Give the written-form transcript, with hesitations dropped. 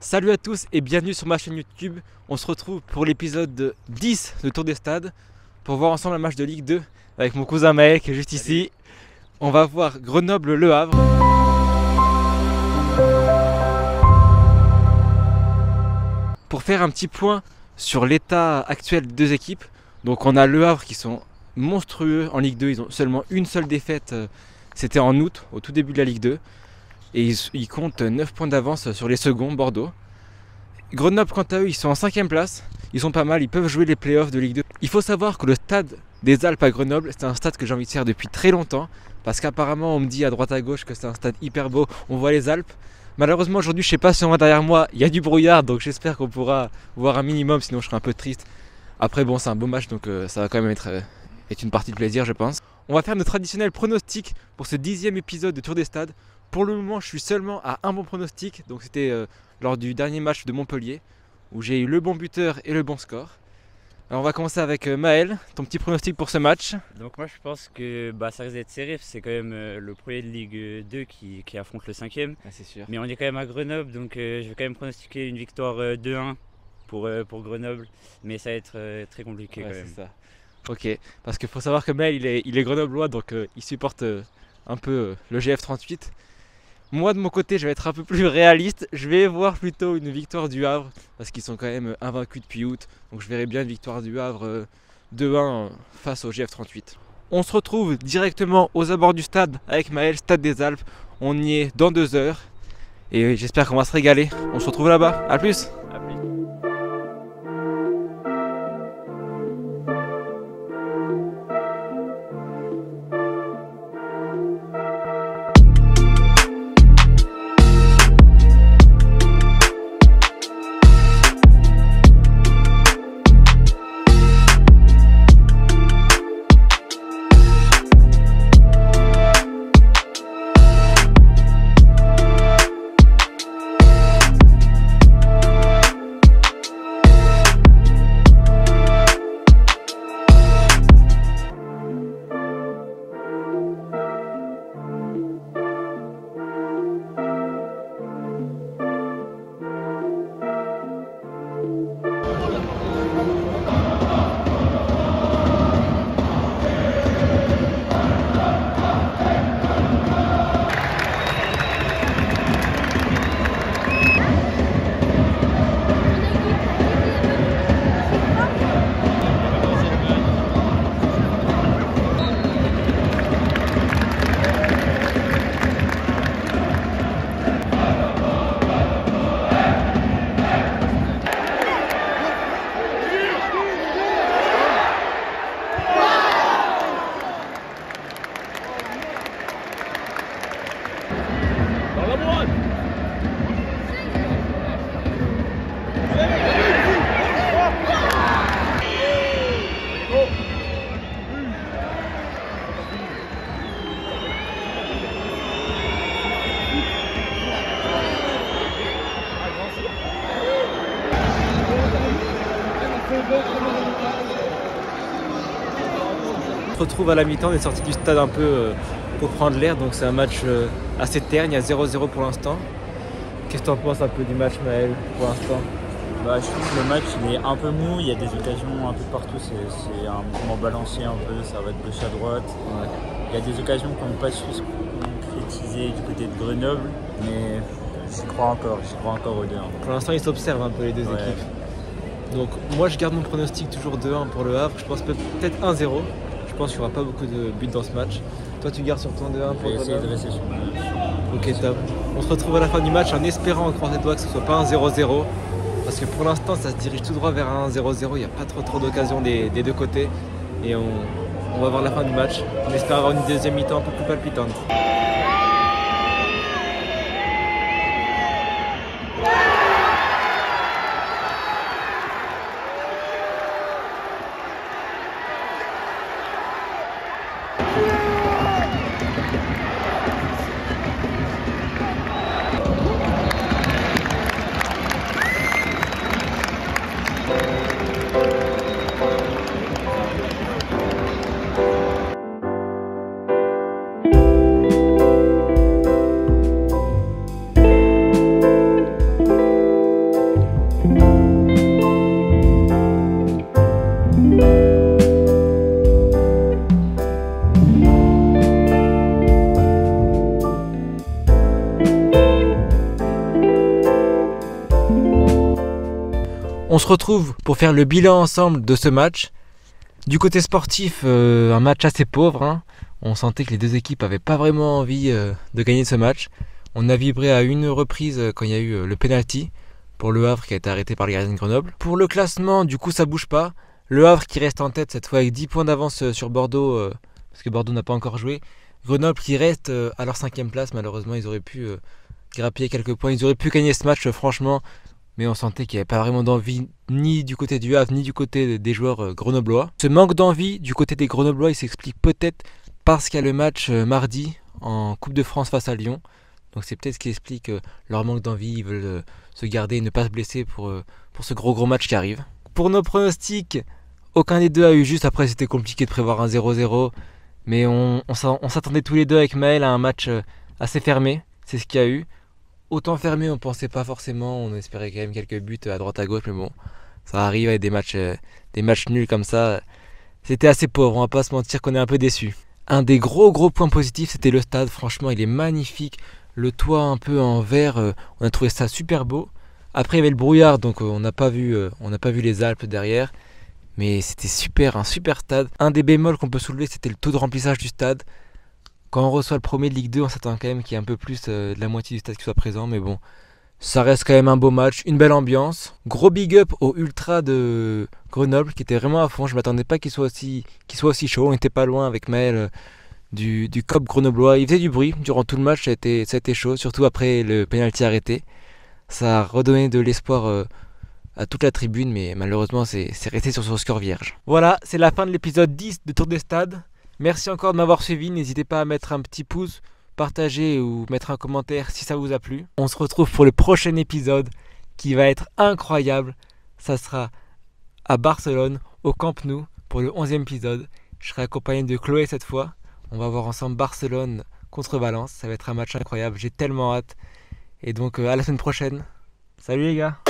Salut à tous et bienvenue sur ma chaîne YouTube. On se retrouve pour l'épisode 10 de Tour des Stades pour voir ensemble un match de Ligue 2 avec mon cousin Maël qui est juste ici. On va voir Grenoble-Le Havre. Pour faire un petit point sur l'état actuel des deux équipes, donc on a Le Havre qui sont monstrueux en Ligue 2, ils ont seulement une seule défaite, c'était en août, au tout début de la Ligue 2. Et ils comptent 9 points d'avance sur les seconds, Bordeaux. Grenoble, quant à eux, ils sont en 5ème place. Ils sont pas mal, ils peuvent jouer les playoffs de Ligue 2. Il faut savoir que le stade des Alpes à Grenoble, c'est un stade que j'ai envie de faire depuis très longtemps. Parce qu'apparemment, on me dit à droite à gauche que c'est un stade hyper beau, on voit les Alpes. Malheureusement, aujourd'hui, je sais pas si on voit derrière moi, il y a du brouillard, donc j'espère qu'on pourra voir un minimum, sinon je serai un peu triste. Après, bon, c'est un beau match, donc ça va quand même être une partie de plaisir, je pense. On va faire notre traditionnel pronostic pour ce 10e épisode de Tour des Stades. Pour le moment, je suis seulement à un bon pronostic, donc c'était lors du dernier match de Montpellier, où j'ai eu le bon buteur et le bon score. Alors on va commencer avec Maël, ton petit pronostic pour ce match. Donc moi je pense que ça risque d'être serré, c'est quand même le premier de Ligue 2 qui affronte le 5e. Ah, c'est sûr. Mais on est quand même à Grenoble, donc je vais quand même pronostiquer une victoire 2-1 pour Grenoble. Mais ça va être très compliqué quand même. C'est ça. Ok, parce qu'il faut savoir que Maël il est grenoblois, donc il supporte un peu le GF38. Moi de mon côté je vais être un peu plus réaliste, je vais voir plutôt une victoire du Havre parce qu'ils sont quand même invaincus depuis août, donc je verrai bien une victoire du Havre 2-1 face au GF38. On se retrouve directement aux abords du stade avec Maël, stade des Alpes, on y est dans 2 heures et j'espère qu'on va se régaler, on se retrouve là-bas, à plus. À plus. On se retrouve à la mi-temps, on est sorti du stade un peu pour prendre l'air, donc c'est un match assez terne, il y a 0-0 pour l'instant. Qu'est-ce que tu en penses un peu du match Maël pour l'instant? Je trouve que le match il est un peu mou, il y a des occasions un peu partout, c'est un mouvement balancier un peu, ça va de gauche à droite. Ouais. Il y a des occasions qu'on n'a pas su se concrétiser du côté de Grenoble, mais j'y crois encore au 2-1. Pour l'instant ils s'observent un peu les deux équipes. Donc moi je garde mon pronostic toujours 2-1 pour le Havre, je pense peut-être 1-0. Je pense qu'il n'y aura pas beaucoup de buts dans ce match. Toi tu gardes sur ton 2-1 pour essayer de rester sur le... Ok, top. On se retrouve à la fin du match en espérant, en croisant les doigts, que ce ne soit pas un 0-0. Parce que pour l'instant ça se dirige tout droit vers un 0-0, il n'y a pas trop d'occasions des deux côtés. Et on va voir la fin du match. On espère avoir une deuxième mi-temps un peu plus palpitante. On se retrouve pour faire le bilan ensemble de ce match. Du côté sportif, un match assez pauvre, hein. On sentait que les deux équipes n'avaient pas vraiment envie de gagner ce match. On a vibré à une reprise quand il y a eu le penalty pour Le Havre qui a été arrêté par le gardien de Grenoble. Pour le classement, du coup ça bouge pas. Le Havre qui reste en tête cette fois avec 10 points d'avance sur Bordeaux, parce que Bordeaux n'a pas encore joué. Grenoble qui reste à leur 5e place, malheureusement ils auraient pu grappiller quelques points. Ils auraient pu gagner ce match franchement, mais on sentait qu'il n'y avait pas vraiment d'envie ni du côté du Havre ni du côté des joueurs grenoblois. Ce manque d'envie du côté des grenoblois il s'explique peut-être parce qu'il y a le match mardi en Coupe de France face à Lyon. Donc c'est peut-être ce qui explique leur manque d'envie, ils veulent se garder et ne pas se blesser pour ce gros match qui arrive. Pour nos pronostics, aucun des deux a eu juste, après c'était compliqué de prévoir un 0-0, mais on s'attendait tous les deux avec Maël à un match assez fermé, c'est ce qu'il y a eu. Autant fermé on pensait pas forcément, on espérait quand même quelques buts à droite à gauche, mais bon, ça arrive avec des matchs nuls comme ça. C'était assez pauvre, on va pas se mentir qu'on est un peu déçus. Un des gros points positifs c'était le stade, franchement il est magnifique. Le toit un peu en verre, on a trouvé ça super beau. Après il y avait le brouillard, donc on n'a pas vu les Alpes derrière. Mais c'était super, un super stade. Un des bémols qu'on peut soulever, c'était le taux de remplissage du stade. Quand on reçoit le premier de Ligue 2, on s'attend quand même qu'il y ait un peu plus de la moitié du stade qui soit présent. Mais bon, ça reste quand même un beau match, une belle ambiance. Gros big up aux Ultras de Grenoble qui étaient vraiment à fond. Je ne m'attendais pas qu'ils soient aussi chauds. On n'était pas loin avec Maël du COP grenoblois. Il faisait du bruit durant tout le match, ça a été chaud, surtout après le penalty arrêté. Ça a redonné de l'espoir à toute la tribune, mais malheureusement c'est resté sur son score vierge. Voilà, c'est la fin de l'épisode 10 de Tour des Stades. Merci encore de m'avoir suivi, n'hésitez pas à mettre un petit pouce, partager ou mettre un commentaire si ça vous a plu. On se retrouve pour le prochain épisode qui va être incroyable. Ça sera à Barcelone, au Camp Nou, pour le 11e épisode. Je serai accompagné de Chloé cette fois. On va voir ensemble Barcelone contre Valence. Ça va être un match incroyable, j'ai tellement hâte. Et donc à la semaine prochaine. Salut les gars!